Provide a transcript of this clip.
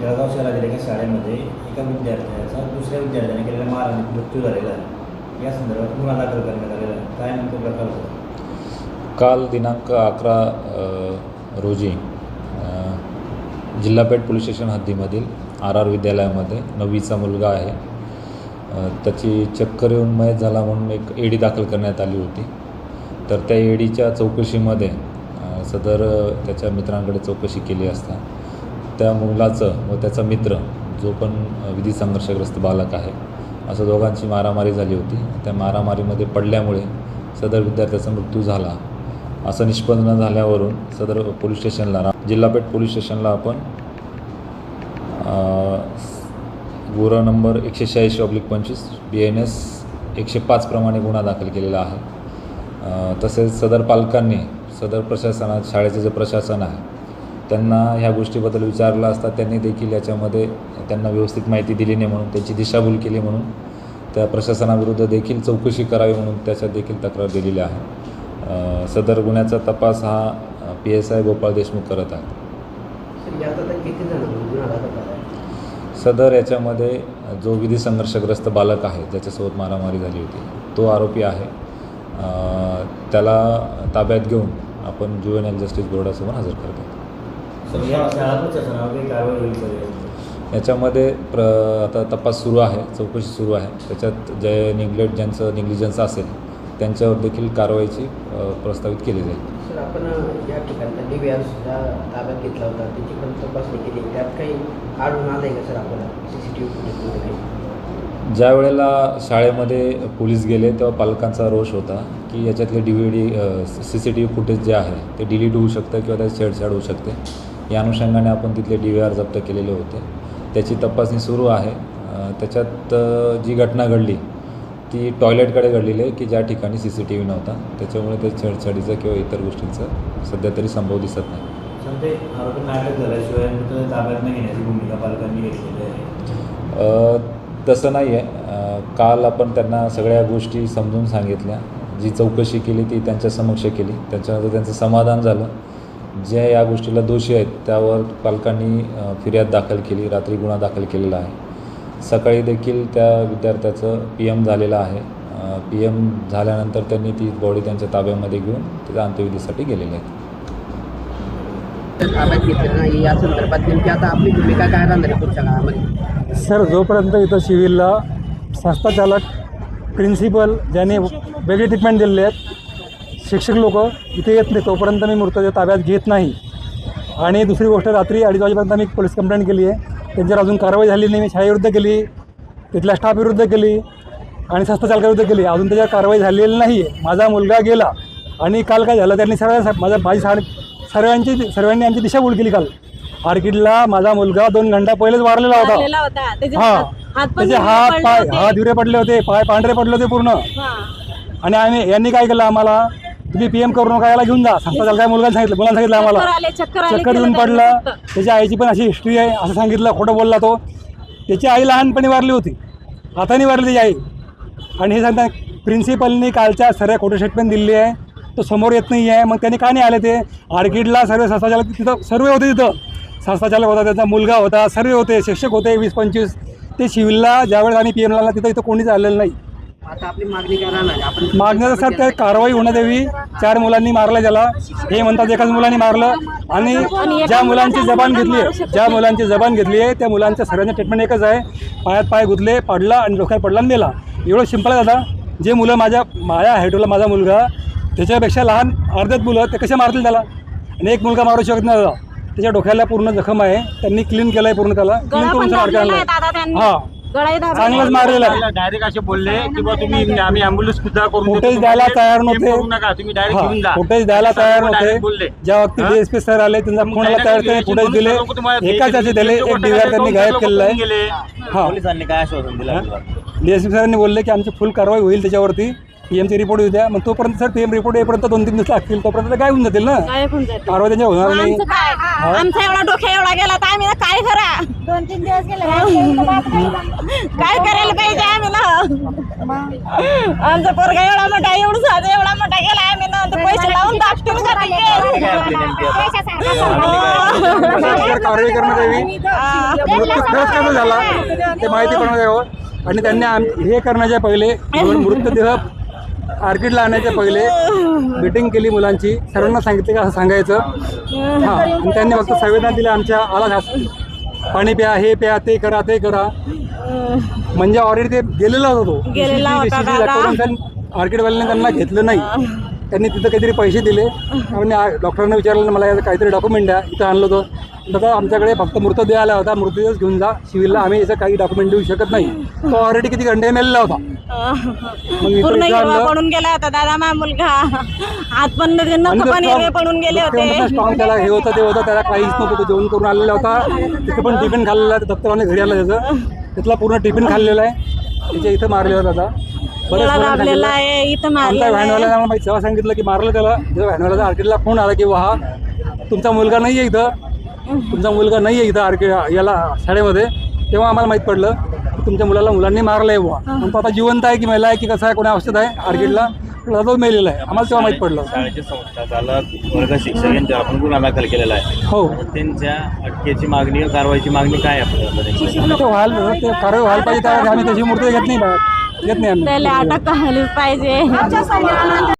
जळगाव शहरातील एका शाळेमध्ये एका विद्यार्थ्याचा दुसऱ्या विद्यार्थ्याने केलेल्या मारहाणीत मृत्यू झालेला आहे। या संदर्भात गुन्हा दाखल करण्यात आलेला आहे। काय नेमकं प्रकार होता? काल दिनांक 11 रोजी जिल्हापेठ पोलीस स्टेशन हद्दीमधील RR विद्यालयामध्ये 9वीचा मुलगा आहे, त्याची चक्कर येऊन मयत झाला म्हणून एक ED दाखल करण्यात आली होती। तर त्या EDच्या चौकशीमध्ये सदर त्याच्या मित्रांकडे चौकशी केली असता त्या मुलाचं व त्याचा मित्र जो पण विधी संघर्षग्रस्त बालक आहे असं दोघांची मारामारी झाली होती। त्या मारामारीमध्ये पडल्यामुळे सदर विद्यार्थ्याचा मृत्यू झाला असं निष्पन्न झाल्यावरून सदर पोलीस स्टेशनला जिल्हापेठ पोलीस स्टेशनला आपण गुन्हा नंबर 186/25 BNS 105 प्रमाणे गुन्हा दाखल केलेला आहे। तसेच सदर पालकांनी सदर प्रशासनात शाळेचे जे प्रशासन आहे त्यांना ह्या गोष्टीबद्दल विचारलं असता त्यांनी देखील याच्यामध्ये त्यांना व्यवस्थित माहिती दिली नाही म्हणून त्यांची दिशाभूल केली म्हणून त्या प्रशासनाविरुद्ध देखील चौकशी करावी म्हणून त्याच्यात देखील तक्रार दिलेली आहे। सदर गुन्ह्याचा तपास हा PSI गोपाळ देशमुख करत आहे। सदर याच्यामध्ये जो विधी संघर्षग्रस्त बालक आहे ज्याच्यासोबत मारामारी झाली होती तो आरोपी आहे, त्याला ताब्यात घेऊन आपण जुवेनाईल जस्टिस बोर्डासमोर हजर करतो। याच्यामध्ये आता तपास सुरू आहे, चौकशी सुरू आहे। त्याच्यात जे ज्यांचं निग्लिजन्स असेल त्यांच्यावर देखील कारवाईची प्रस्तावित केली जाईल। सर, आपण या ठिकाणी DVR सुद्धा ताब्यात घेतला होता, त्याची पण तपासणी केली, त्यात काही आढळून आलं आहे का सर आपल्याला? CCTV फुटेजमध्ये काही ज्या वेळेला शाळेमध्ये पोलीस गेले तेव्हा पालकांचा रोष होता की याच्यातले DVD CCTV फुटेज जे आहे ते डिलीट होऊ शकतं किंवा त्याची छेडछाड होऊ शकते। या अनुषंगाने आपण तिथले DVR जप्त केलेले होते, त्याची तपासणी सुरू आहे। त्याच्यात जी घटना घडली ती टॉयलेटकडे घडलेली आहे की ज्या ठिकाणी CCTV नव्हता, त्याच्यामुळे ते छेडछाडीचं किंवा इतर गोष्टींचं सध्या तरी संभव दिसत नाही। आरोपींना अटक झाल्याशिवाय ताब्यात न घेण्याची भूमिका पालकांनी घेतलेली आहे। तसं नाही आहे। काल आपण त्यांना सगळ्या गोष्टी समजून सांगितल्या, जी चौकशी केली ती त्यांच्या समक्ष केली, त्याच्यानंतर त्यांचं समाधान झालं। जे या गोष्टीला दोषी आहेत त्यावर पालकांनी फिर्याद दाखल केली, रात्री गुन्हा दाखल केलेला आहे। सकाळी देखील त्या विद्यार्थ्याचं PM झालेलं आहे। PM झाल्यानंतर त्यांनी ती बॉडी त्यांच्या ताब्यामध्ये घेऊन त्याच्या अंत्यविधीसाठी गेलेले आहेत। ताब्यात घेतलं नाही या संदर्भात नेमकी आता आपली भूमिका काय राहणार आहे पुढच्या काळामध्ये? सर, जोपर्यंत इथं सिव्हिलला संस्थाचालक, प्रिन्सिपल ज्यांनी वेगळी ट्रीटमेंट दिलेली आहेत, शिक्षक लोक इथे येत नाही तोपर्यंत मी मृतदेह ताब्यात घेत नाही। आणि दुसरी गोष्ट, रात्री 2:30 वाजेपर्यंत मी पोलीस कंप्लेंट केली आहे, त्यांच्यावर अजून कारवाई झाली नाही। मी शाळेविरुद्ध केली, तिथल्या स्टाफविरुद्ध केली आणि संस्थाचालकाविरुद्ध केली, अजून त्याच्यावर कारवाई झालेली नाही आहे। माझा मुलगा गेला आणि काल काय झालं, त्यांनी सर्वांनी आमची दिशाभूल केली। काल आर्किडला माझा मुलगा 2 घंटा पहिलेच वारलेला होता। त्याचे हात पाय दिवरे पडले होते, पाय पांढरे पडले होते पूर्ण। आणि यांनी काय केलं, आम्हाला तुम्ही PM करू नका, याला घेऊन जा। संस्थाचालक काय मुलांना सांगितलं आम्हाला, चक्कर येऊन पडलं। त्याच्या आईची पण अशी हिस्ट्री आहे असं सांगितलं, खोटं बोलला तो। त्याची आई लहानपणी वारली होती, हाताने वारली त्याची आई। आणि हे सांगता प्रिन्सिपलनी कालच्या सर्व खोटं स्टेटमेंट दिली आहे, तो समोर येत नाही आहे। मग त्यांनी का नाही आले? ते आर्किडला सर्व संस्थाचालक तिथं सर्व होते, तिथं संस्थाचालक होता, त्याचा मुलगा होता, सर्व होते, शिक्षक होते 20-25। ते सिव्हिलला ज्यावेळेस आणि PM ला तिथं कोणीच आलेलं नाही। आता आपली मागणी काय राहणार आहे? आपण मागण्याचं सर काय कारवाई होण्यात यावी। 4 मुलांनी मारलं त्याला, हे म्हणतात एकाच मुलांनी मारलं। आणि ज्या मुलांची जबान घेतली आहे त्या मुलांच्या सर्वांचं ट्रीटमेंट एकच आहे, पायात पाय गुंतले, पडला आणि डोक्यात पडला आणि मेला। एवढं सिंपल आहे दादा। जे मुलं माझ्या हाईटला माझा मुलगा त्याच्यापेक्षा लहान अर्ध्यात मुलं ते कसे मारतील त्याला? आणि एक मुलगा मारू शकत नाही दादा, त्याच्या डोक्याला पूर्ण जखम आहे, त्यांनी क्लीन केलं आहे पूर्ण, त्याला क्लीन करून आणलं। हां, चांगलंच मारलेलं आहे। डायरेक्ट असे बोलले की बा तुम्ही आम्ही ॲम्ब्युलन्स सुद्धा करून फुटेज द्यायला तयार नव्हते, तुम्ही डायरेक्ट घेऊन जा। फुटेज द्यायला तयार नव्हते। ज्या वक्ती DSP सर आले त्यांचा फोन आला त्यावेळेस त्यांनी फुटेज दिले, एकाच याचे दिले, एक DVR त्यांनी गायब केलेला आहे। हां, पोलिसांनी काय आश्वासन दिलं? DSP सरांनी बोलले की आमची फुल कारवाई होईल त्याच्यावरती, PMची रिपोर्ट येऊ द्या। मग तोपर्यंत सर PM रिपोर्ट येईपर्यंत 2-3 दिवस लागतील, तोपर्यंत काय होऊन जातील ना, कारवाई त्यांच्या होणार नाही। आमचा एवढा डोक्या एवढा गेला तर आम्ही काय करा? 2-3 दिवस गेले काय करायला पाहिजे आम्हाला? आमचा पोरगा एवढा मोठा एवढं साधं एवढा मोठा गेला आम्ही ना ते पैसे लावून दाखवून कारवाई करण्यात यावी, मृत्यू खरंच कसा झाला ते माहिती करण्यात यावं. आणि त्यांनी हे करण्याच्या पहिले मृतदेह आर्किडला आणण्याच्या पहिले मीटिंग केली मुलांची, सर्वांना सांगितलं का असं सांगायचं. हां, आणि त्यांनी फक्त संवेदना दिल्या आमच्या आला पाणी प्या, हे प्या, ते करा, ते करा. म्हणजे ऑलरेडी ते गेलेला होता तो आर्किडवाल्याने त्यांना घेतलं नाही. त्यांनी तिथं काहीतरी पैसे दिले आणि डॉक्टरांना विचारलं मला याचं काहीतरी डॉक्युमेंट द्या. इथं आणलं होतं. दादा आमच्याकडे फक्त मृतदेह आला होता, मृतदेहच घेऊन जा सिव्हिलला, आम्ही याचं काही डॉक्युमेंट देऊ शकत नाही. तो ऑलरेडी किती घंटे मेलेला होता. पूर्ण हिरवा पडून गेला होता दादा माझा मुलगा, हात पण नख पण हिरवे पडून गेले होते. स्ट्रॉंग त्याला हे होतं ते होतं, त्याला काहीच नव्हतं. तो जेवण करून आलेला होता, तिथे पण टिफिन खाल्लेला आहे. दत्तरावने घरी आला त्याचं, तिथला पूर्ण टिफिन खाल्लेला आहे. त्याच्या इथं मारलेला होता. दाबलेला आहे इथं आमच्या व्हॅनवाल्याला माहिती तेव्हा सांगितलं की मारलं त्याला. जेव्हा व्हॅनवाल्याचा आर्किडला फोन आला की हा तुमचा मुलगा नाही आहे इथं, तुमचा मुलगा नाही आहे इथं आर्किड याला शाळेमध्ये, तेव्हा आम्हाला माहीत पडलं की तुमच्या मुलांनी मारलं आहे बुवा. पण तो आता जिवंत आहे की मेला आहे की कसं आहे, कोणी औषध आहे आर्किडला, तो मेलेला आहे. आम्हाला तेव्हा माहीत पडलं. शाळेचे संस्थाचालक वर्ग शिक्षक यांच्यावर आपण गुन्हा दाखल केलेला आहे. हो, त्यांच्या अटकेची मागणी, कारवाईची मागणी काय आहे आपल्याला? ते कारवाई व्हायला पाहिजे. त्यावेळेस आम्ही त्याची मूर्ती घेत नाही आम्ही. त्याला अटक करायला पाहिजे.